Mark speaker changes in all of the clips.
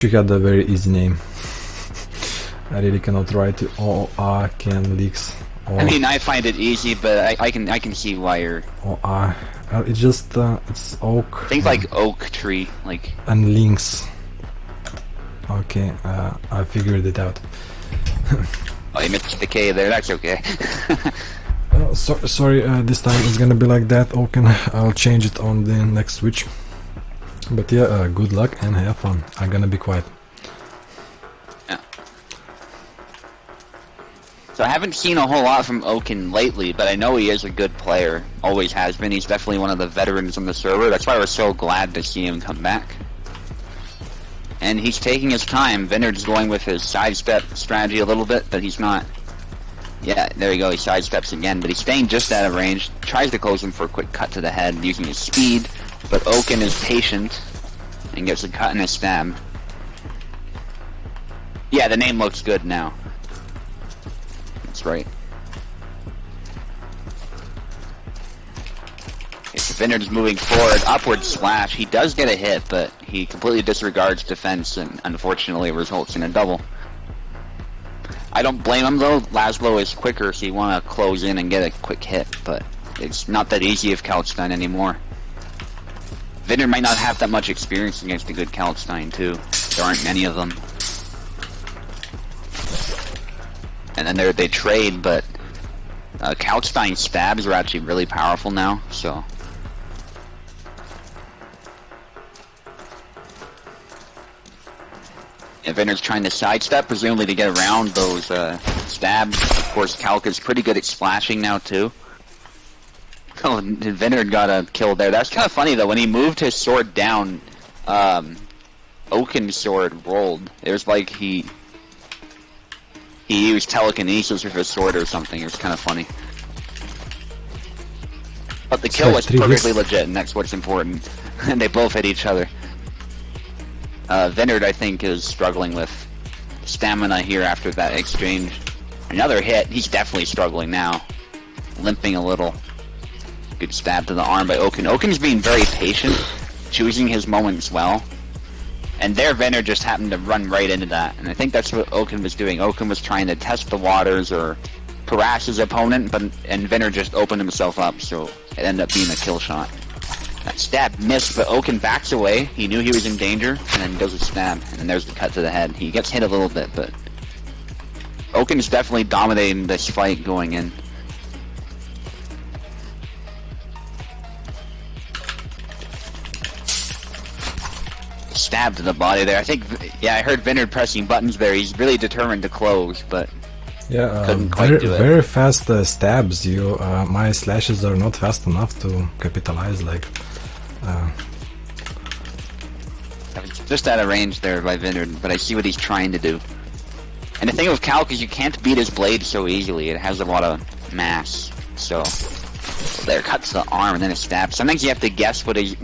Speaker 1: She had a very easy name. I really cannot write it. Oakenlix.
Speaker 2: I mean, I find it easy, but I can see why you're.
Speaker 1: It's just it's oak.
Speaker 2: Think like oak tree, like.
Speaker 1: And links. Okay, I figured it out.
Speaker 2: Oh, you missed the K there. That's okay.
Speaker 1: Sorry, this time it's gonna be like that. Oaken. I'll change it on the next switch. But yeah, good luck and have fun. I'm gonna be quiet.
Speaker 2: Yeah. So I haven't seen a whole lot from Oaken lately, but I know he is a good player. Always has been. He's definitely one of the veterans on the server. That's why we're so glad to see him come back. And he's taking his time. Vinerd's going with his sidestep strategy a little bit, but he's not. Yeah, there you go. He sidesteps again, but he's staying just out of range. Tries to close him for a quick cut to the head using his speed. But Oaken is patient and gets a cut and a stab. Yeah, the name looks good now. That's right. Okay, so Vinerd's moving forward, upward slash. He does get a hit, but he completely disregards defense and unfortunately results in a double. I don't blame him though. Laszlo is quicker, so you want to close in and get a quick hit, but it's not that easy of Kalkstein anymore. Vinerd might not have that much experience against a good Kalkstein too. There aren't many of them. And then they trade, but Kalkstein stabs are actually really powerful now, so. And Vinerd's trying to sidestep, presumably to get around those stabs. Of course, Kalk is pretty good at splashing now too. Oh, Vinerd got a kill there. That's kind of funny though. When he moved his sword down, Oaken's sword rolled. It was like he used telekinesis with his sword or something. It was kind of funny. But the kill was perfectly legit, and that's what's important. And they both hit each other. Vinerd, I think, is struggling with stamina here after that exchange. Another hit. He's definitely struggling now. Limping a little. Good stab to the arm by Oaken. Oaken's being very patient, choosing his moments well. And there Vinerd just happened to run right into that. And I think that's what Oaken was doing. Oaken was trying to test the waters or harass his opponent, and Vinerd just opened himself up, so it ended up being a kill shot. That stab missed, but Oaken backs away. He knew he was in danger, and then does a stab. And then there's the cut to the head. He gets hit a little bit, but Oaken's definitely dominating this fight going in. Stab to the body there. I think, yeah, I heard Vinerd pressing buttons there. He's really determined to close, but
Speaker 1: yeah,
Speaker 2: couldn't quite do it.
Speaker 1: Very fast stabs. My slashes are not fast enough to capitalize. Like,
Speaker 2: I was just out of range there by Vinerd, but I see what he's trying to do. And the thing with Kalk is you can't beat his blade so easily. It has a lot of mass, so there, cuts the arm and then a stab. Sometimes you have to guess what his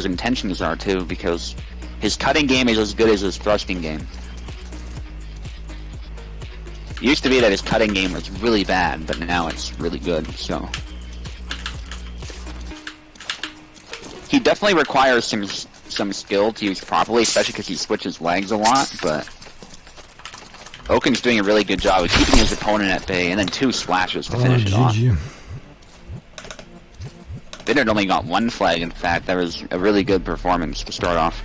Speaker 2: intentions are too, because his cutting game is as good as his thrusting game. It used to be that his cutting game was really bad, but now it's really good, so. He definitely requires some skill to use properly, especially because he switches legs a lot, but Oaken's doing a really good job of keeping his opponent at bay, and then 2 slashes to finish it off. Vinerd only got 1 flag, in fact. That was a really good performance to start off.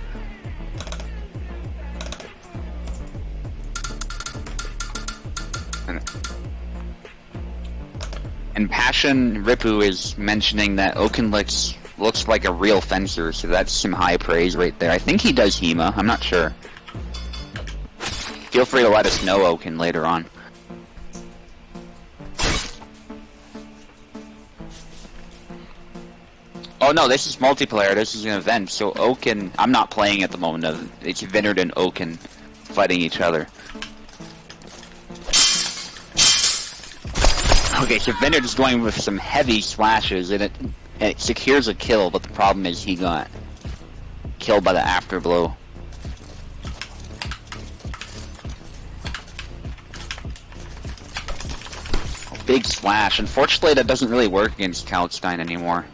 Speaker 2: And Passion Ripu is mentioning that Oakenlix looks like a real fencer, so that's some high praise right there. I think he does HEMA, I'm not sure. Feel free to let us know, Oaken, later on. Oh no, this is multiplayer, this is an event, so Oaken, I'm not playing at the moment, it's Vinerd and Oaken fighting each other. Okay, so Vinerd is going with some heavy slashes, and it secures a kill, but the problem is he got killed by the afterblow. Big slash. Unfortunately, that doesn't really work against Kalkstein anymore.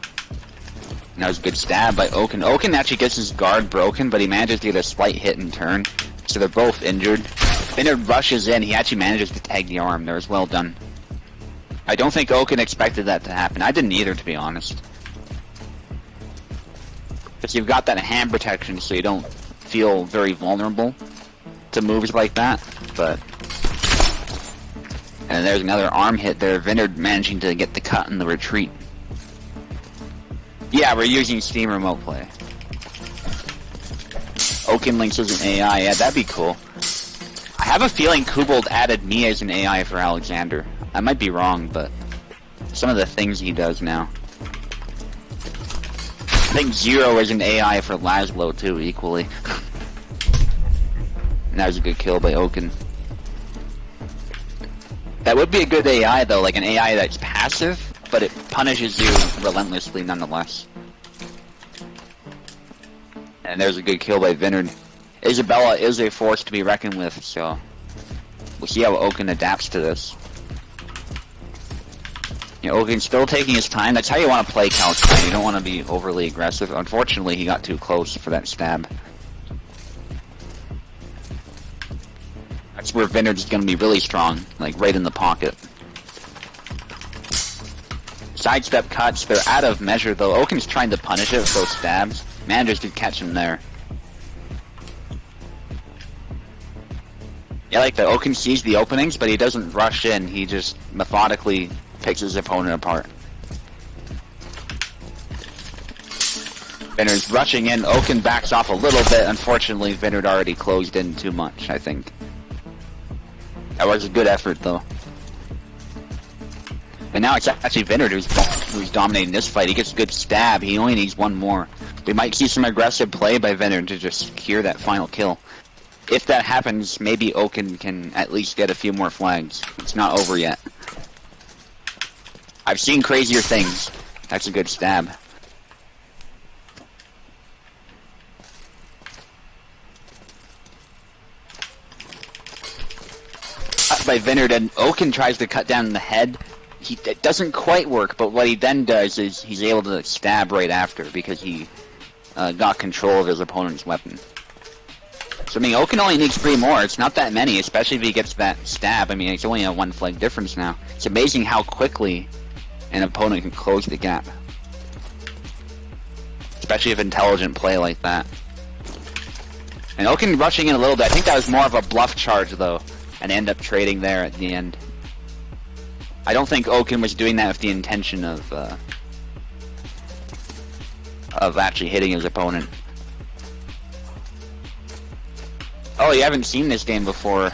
Speaker 2: And that was a good stab by Oaken. Oaken actually gets his guard broken, but he manages to get a slight hit and turn. So they're both injured. Vinerd rushes in, he actually manages to tag the arm. That was well done. I don't think Oaken expected that to happen. I didn't either, to be honest. Because you've got that hand protection, so you don't feel very vulnerable to moves like that. But... And there's another arm hit there. Vinerd managing to get the cut in the retreat. Yeah, we're using Steam Remote Play. Oakenlix is an AI, yeah, that'd be cool. I have a feeling Kubold added me as an AI for Alexander. I might be wrong, but some of the things he does now. I think Zero is an AI for Laszlo too, equally. And that was a good kill by Oaken. That would be a good AI though, like an AI that's passive, but it punishes you relentlessly nonetheless. And there's a good kill by Vinerd. Isabella is a force to be reckoned with, so we'll see how Oaken adapts to this. You know, Oaken's still taking his time. That's how you want to play Calcine. You don't want to be overly aggressive. Unfortunately, he got too close for that stab. That's where Vinerd's going to be really strong, like right in the pocket. Sidestep cuts, they're out of measure though. Oaken's trying to punish it with those stabs. Manages to catch him there. Yeah, like that. Oaken sees the openings, but he doesn't rush in. He just methodically picks his opponent apart. Vinerd's rushing in. Oaken backs off a little bit. Unfortunately, Vinerd already closed in too much, I think. That was a good effort, though. And now it's actually Vinerd who's dominating this fight. He gets a good stab. He only needs one more. We might see some aggressive play by Vinerd to just secure that final kill. If that happens, maybe Oaken can at least get a few more flags. It's not over yet. I've seen crazier things. That's a good stab. By Vinerd, and Oaken tries to cut down the head. It doesn't quite work, but what he then does is he's able to stab right after because he got control of his opponent's weapon. So I mean, Oaken only needs 3 more. It's not that many, especially if he gets that stab. I mean, it's only a 1 flag difference now. It's amazing how quickly an opponent can close the gap, especially if intelligent play like that. And Oaken rushing in a little bit. I think that was more of a bluff charge though, and end up trading there at the end. I don't think Oaken was doing that with the intention of actually hitting his opponent. Oh, you haven't seen this game before,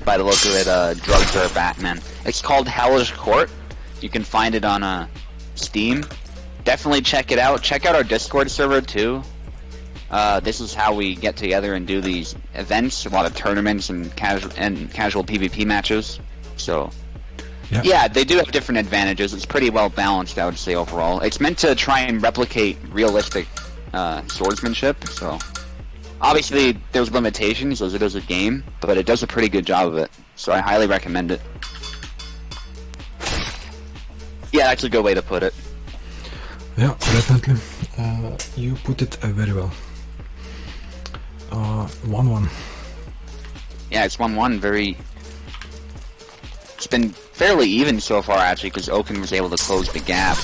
Speaker 2: by the look of it, Drugs Are Batman. It's called Hellish Quart. You can find it on Steam. Definitely check it out. Check out our Discord server too. This is how we get together and do these events, a lot of tournaments and casual PvP matches. So, yeah, they do have different advantages. It's pretty well balanced, I would say, overall. It's meant to try and replicate realistic swordsmanship, so... Obviously, there's limitations, as it is a game, but it does a pretty good job of it, so I highly recommend it. Yeah, that's a good way to put it.
Speaker 1: Yeah, definitely. You put it very well. 1-1.
Speaker 2: Yeah, it's 1-1, very... It's been fairly even so far, actually, because Oaken was able to close the gap.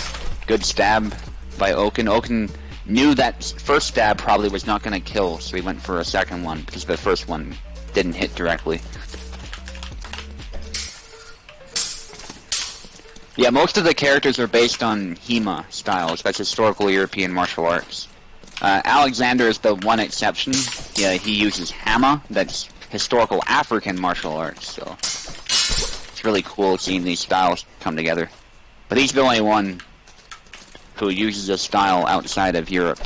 Speaker 2: Good stab by Oaken. Oaken knew that first stab probably was not going to kill, so he went for a second one, because the first one didn't hit directly. Yeah, most of the characters are based on HEMA styles, that's historical European martial arts. Alexander is the one exception. Yeah, he uses HAMA, that's historical African martial arts, so it's really cool seeing these styles come together. But he's the only one who uses a style outside of Europe.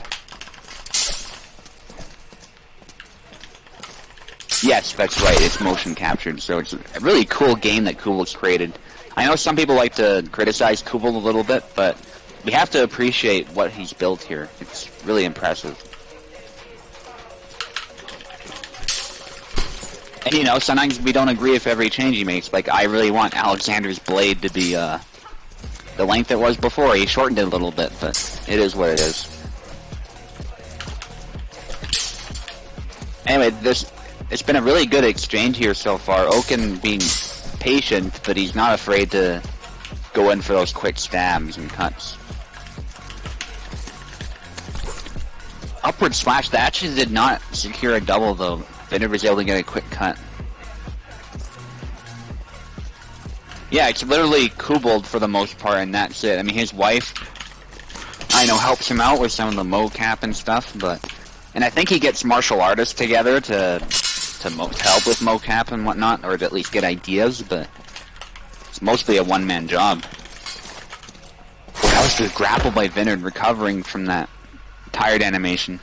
Speaker 2: Yes, that's right, it's motion captured, so it's a really cool game that Kubl's created. I know some people like to criticize Kubel a little bit, but we have to appreciate what he's built here. It's really impressive. And you know, sometimes we don't agree with every change he makes. Like, I really want Alexander's blade to be, the length it was before. He shortened it a little bit, but it is what it is. Anyway, it's been a really good exchange here so far. Oaken being patient, but he's not afraid to go in for those quick stabs and cuts. Upward slash, that actually did not secure a double though. Vinerd was able to get a quick cut. Yeah, it's literally Kubold for the most part, and that's it. I mean, his wife, I know, helps him out with some of the mocap and stuff, and I think he gets martial artists together to help with mocap and whatnot, or to at least get ideas, but it's mostly a one-man job. That was the grapple by Vinerd, recovering from that tired animation.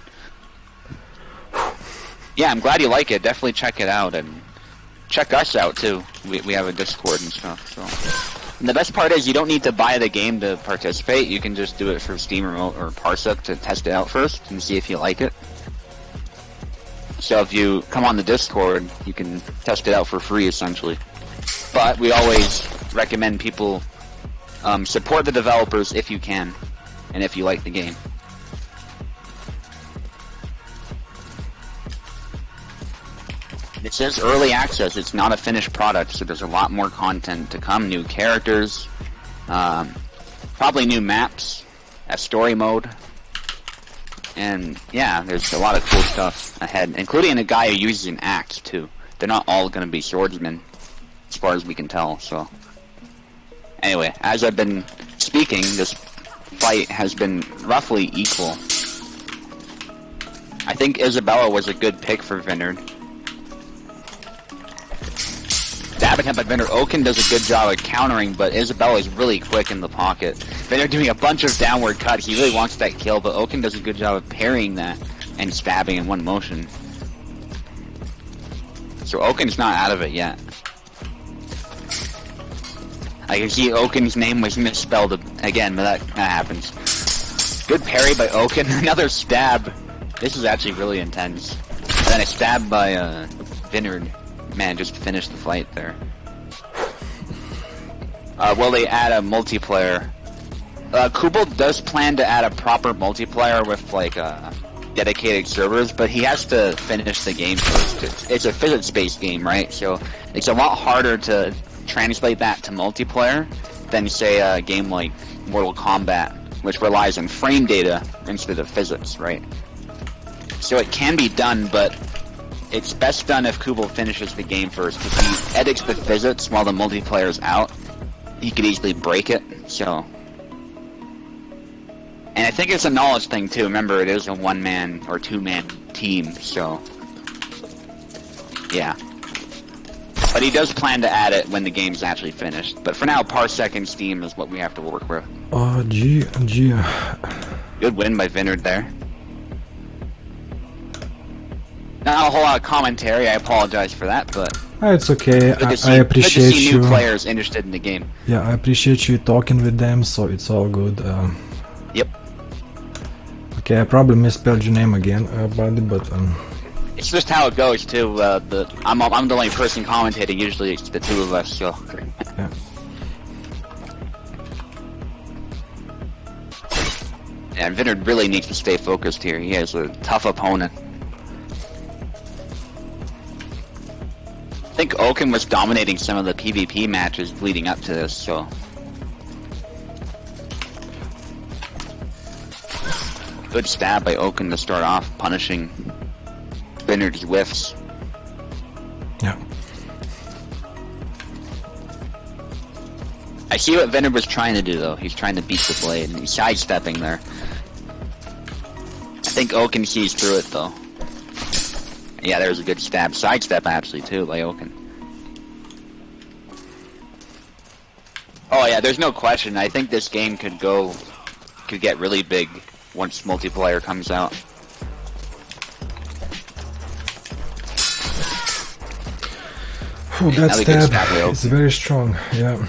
Speaker 2: Yeah, I'm glad you like it. Definitely check it out, and check us out too. We have a Discord and stuff. So, and the best part is you don't need to buy the game to participate. You can just do it for Steam Remote or Parsec to test it out first and see if you like it. So if you come on the Discord, you can test it out for free essentially. But we always recommend people support the developers if you can, and if you like the game. This is early access, it's not a finished product, so there's a lot more content to come, new characters, probably new maps, a story mode, and yeah, there's a lot of cool stuff ahead, including a guy who uses an axe too. They're not all going to be swordsmen, as far as we can tell, so. Anyway, as I've been speaking, this fight has been roughly equal. I think Isabella was a good pick for Vinerd. Stab attempt by Vinerd. Oaken does a good job of countering, but Isabella is really quick in the pocket. Vinerd doing a bunch of downward cuts. He really wants that kill, but Oaken does a good job of parrying that and stabbing in one motion. So Oaken's not out of it yet. I can see Oaken's name was misspelled again, but that happens. Good parry by Oaken. Another stab. This is actually really intense. And then a stab by Vinerd. Man, just finished the fight there. Will they add a multiplayer? Kubold does plan to add a proper multiplayer with like dedicated servers, but he has to finish the game first. It's a physics-based game, right? So it's a lot harder to translate that to multiplayer than say a game like Mortal Kombat, which relies on frame data instead of physics, right? So it can be done, but it's best done if Kubold finishes the game first. If he edits the physics while the multiplayer's out, he could easily break it, so. And I think it's a knowledge thing too. Remember, it is a one-man or two-man team, so. Yeah. But he does plan to add it when the game's actually finished. But for now, Parsec and Steam is what we have to work with.
Speaker 1: Gee.
Speaker 2: Good win by Vinerd there. Not a whole lot of commentary, I apologize for that, but
Speaker 1: it's okay. I appreciate
Speaker 2: good to see
Speaker 1: you.
Speaker 2: New players interested in the game.
Speaker 1: Yeah, I appreciate you talking with them, so it's all good.
Speaker 2: Yep.
Speaker 1: Okay, I probably misspelled your name again, buddy, but
Speaker 2: it's just how it goes too. I'm the only person commentating. Usually it's the two of us, so.
Speaker 1: Yeah.
Speaker 2: And Vinerd really needs to stay focused here. He has a tough opponent. I think Oaken was dominating some of the PvP matches leading up to this, so. Good stab by Oaken to start off, punishing Vinerd's whiffs.
Speaker 1: Yeah.
Speaker 2: I see what Vinerd was trying to do though. He's trying to beat the blade, and he's sidestepping there. I think Oaken sees through it though. Yeah, there's a good stab. Sidestep actually too by Oaken. Oh yeah, there's no question. I think this game could get really big once multiplayer comes out.
Speaker 1: Oh, that stab is very strong. Yeah,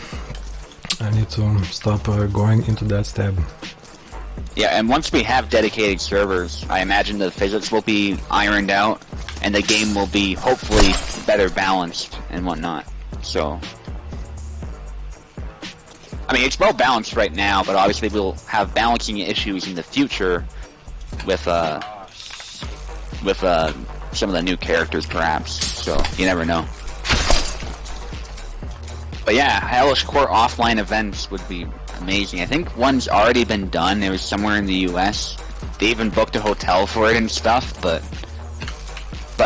Speaker 1: I need to stop going into that stab.
Speaker 2: Yeah, and once we have dedicated servers, I imagine the physics will be ironed out, and the game will be hopefully better balanced and whatnot. So, I mean, it's well balanced right now, but obviously we'll have balancing issues in the future with some of the new characters, perhaps. So you never know. But yeah, Hellish Quart offline events would be amazing. I think one's already been done. It was somewhere in the US. They even booked a hotel for it and stuff, but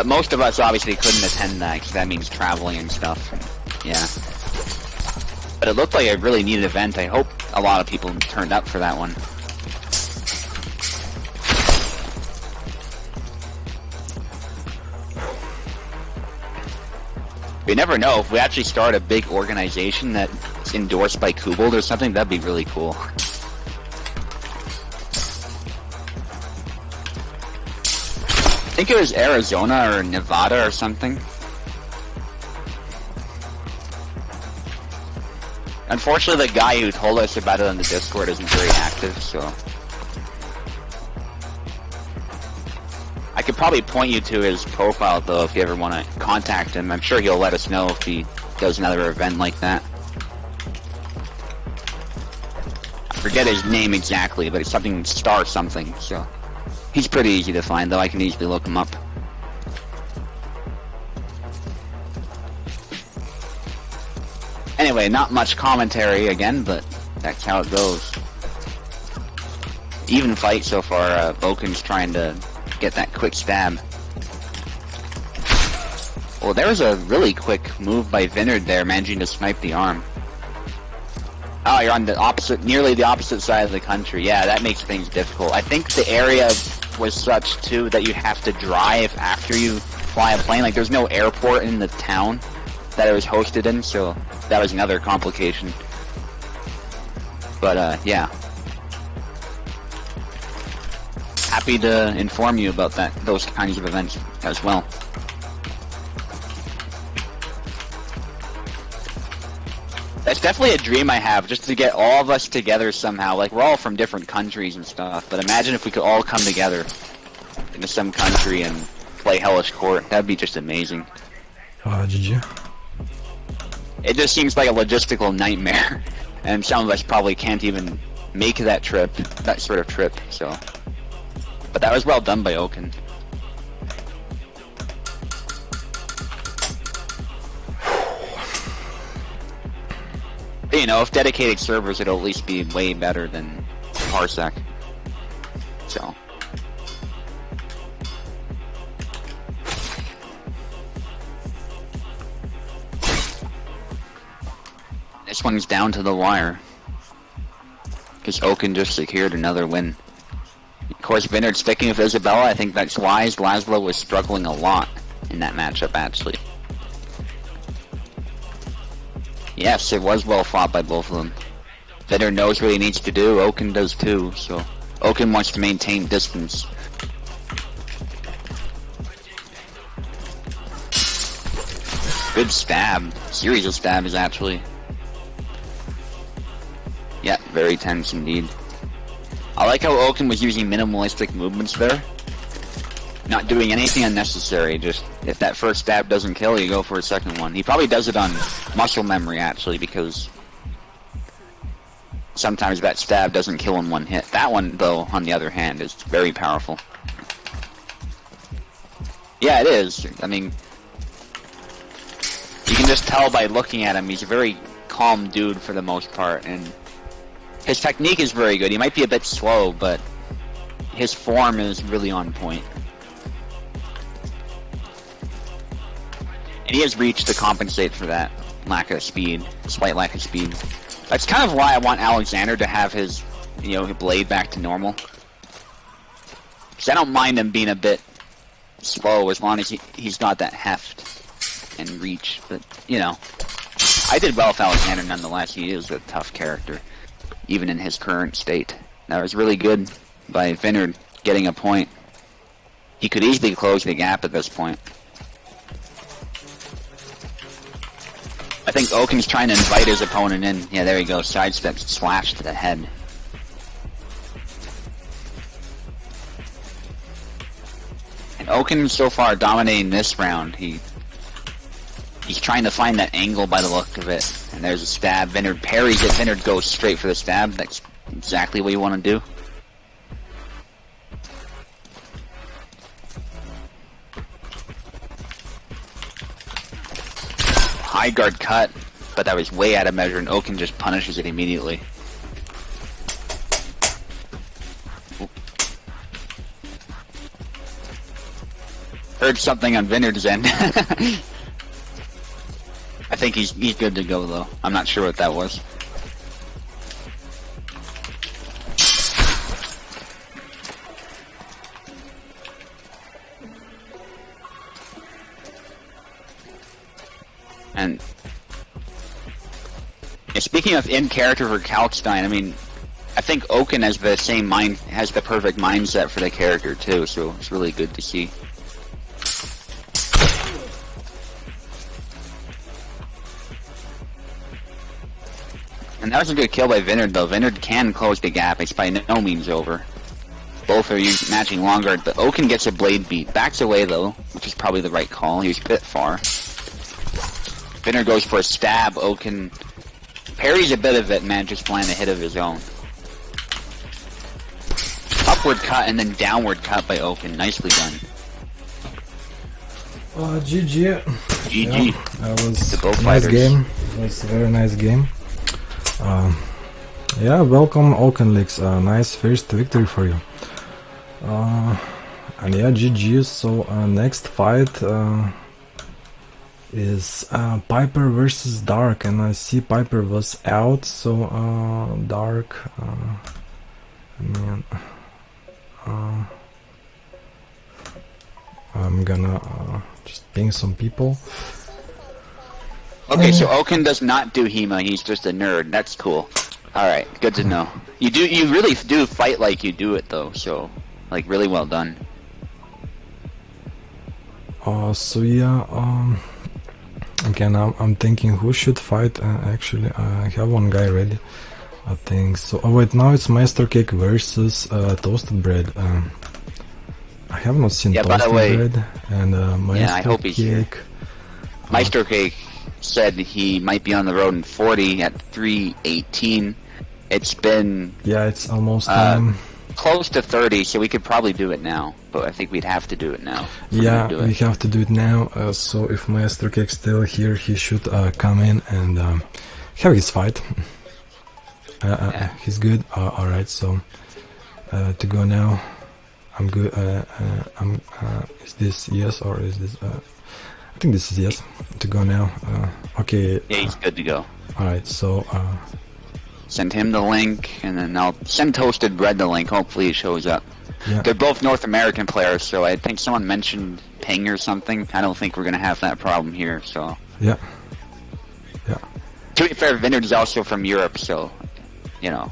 Speaker 2: most of us obviously couldn't attend that because that means traveling and stuff. Yeah. But it looked like a really neat event. I hope a lot of people turned up for that one. You never know, if we actually start a big organization that's endorsed by Kubel or something, that'd be really cool. I think it was Arizona or Nevada or something. Unfortunately, the guy who told us about it on the Discord isn't very active, so... I could probably point you to his profile, though, if you ever want to contact him. I'm sure he'll let us know if he does another event like that. I forget his name exactly, but it's something star something, so... He's pretty easy to find, though. I can easily look him up. Anyway, not much commentary again, but that's how it goes. Even fight so far. Oaken's trying to get that quick stab. Well, there was a really quick move by Vinerd there, managing to snipe the arm. Oh, you're on the opposite, nearly the opposite side of the country. Yeah, that makes things difficult. I think the area was such, too, that you have to drive after you fly a plane. Like, there's no airport in the town that it was hosted in, so that was another complication. But, yeah. Happy to inform you about those kinds of events as well. That's definitely a dream I have, just to get all of us together somehow. Like, we're all from different countries and stuff, but imagine if we could all come together into some country and play Hellish Quart. That'd be just amazing.
Speaker 1: GG.
Speaker 2: It just seems like a logistical nightmare, and some of us probably can't even make that trip, that sort of trip, so... But that was well done by Oaken. You know, if dedicated servers, it'll at least be way better than Parsec. So. This one's down to the wire. Because Oaken just secured another win. Of course, Vinerd sticking with Isabella, I think that's wise. Laszlo was struggling a lot in that matchup, actually. Yes, it was well fought by both of them. Vinerd knows what he needs to do, Oaken does too, so... Oaken wants to maintain distance. Good stab. Series of stabs, actually. Yeah, very tense indeed. I like how Oaken was using minimalistic movements there. Not doing anything unnecessary, just if that first stab doesn't kill, you go for a second one. He probably does it on muscle memory, actually, because sometimes that stab doesn't kill in one hit. That one, though, on the other hand, is very powerful. Yeah, it is. I mean, you can just tell by looking at him, he's a very calm dude for the most part, and his technique is very good. He might be a bit slow, but his form is really on point. And he has reach to compensate for that lack of speed, slight lack of speed. That's kind of why I want Alexander to have his, you know, blade back to normal. Because I don't mind him being a bit slow as long as he's got that heft and reach. But, you know, I did well with Alexander nonetheless. He is a tough character, even in his current state. That was really good by Vinerd getting a point. He could easily close the gap at this point. I think Oaken's trying to invite his opponent in. Yeah, there you go. Sidestep slash to the head. And Oaken so far dominating this round. He's trying to find that angle by the look of it. And there's a stab. Vinerd parries it. Vinerd goes straight for the stab. That's exactly what you want to do. high guard cut, but that was way out of measure, and Oaken just punishes it immediately. Heard something on Vinerd's end. I think he's good to go though. I'm not sure what that was. And speaking of in character for Kalkstein, I mean, I think Oaken has the same has the perfect mindset for the character too. So it's really good to see. And that was a good kill by Vinerd though. Vinerd can close the gap. It's by no means over. Both are matching long guard, but Oaken gets a blade beat. Backs away though, which is probably the right call. He was a bit far. Vinerd goes for a stab. Oaken parries a bit of it and manages to land a hit of his own. Upward cut and then downward cut by Oaken. Nicely done.
Speaker 1: GG.
Speaker 2: GG.
Speaker 1: Yeah, that was
Speaker 2: to both
Speaker 1: a nice
Speaker 2: fighters.
Speaker 1: game. It was a very nice game. Yeah, welcome Oakenlix. Nice first victory for you. And yeah, GG. So next fight is Piper versus Dark, and I see Piper was out. So Dark. Man, I'm gonna just ping some people.
Speaker 2: Okay, so Oaken does not do HEMA, he's just a nerd. That's cool. Alright, good to know. You really do fight like you do it though, so like really well done.
Speaker 1: So yeah, again I'm thinking who should fight. Actually I have one guy ready, I think so. Oh wait, now it's Meister Cake versus Toasted Bread. I have not seen Toasted Bread and Meister
Speaker 2: yeah, I hope he's here. Meister Cake said he might be on the road in 40 at 3:18. It's been
Speaker 1: it's almost
Speaker 2: close to 30, so we could probably do it now, but I think we'd have to do it now.
Speaker 1: Yeah, we have to do it now. So if Master Cake's still here, he should come in and have his fight. He's good. Alright, so to go now. I'm good. Is this yes or is this? I think this is yes. To go now. Okay.
Speaker 2: Yeah, he's good to go.
Speaker 1: Alright, so
Speaker 2: send him the link, and then I'll send Toasted Bread the link. Hopefully it shows up.
Speaker 1: Yeah.
Speaker 2: They're both North American players, so I think someone mentioned ping or something. I don't think we're gonna have that problem here. So
Speaker 1: yeah.
Speaker 2: To be fair, Vinerd is also from Europe, so you know.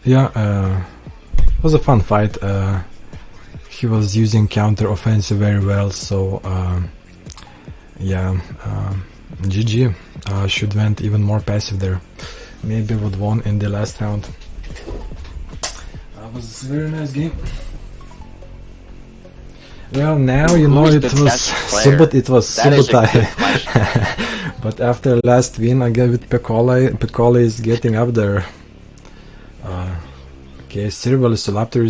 Speaker 1: Yeah. It was a fun fight. He was using counter offensive very well, so yeah, GG. Should went even more passive there. Maybe would won in the last round. That was a very nice game. Well, now you know it was Subotai. But after last win, I gave it Pecole. Pecole is getting up there. Okay, Cerebral Solaptor is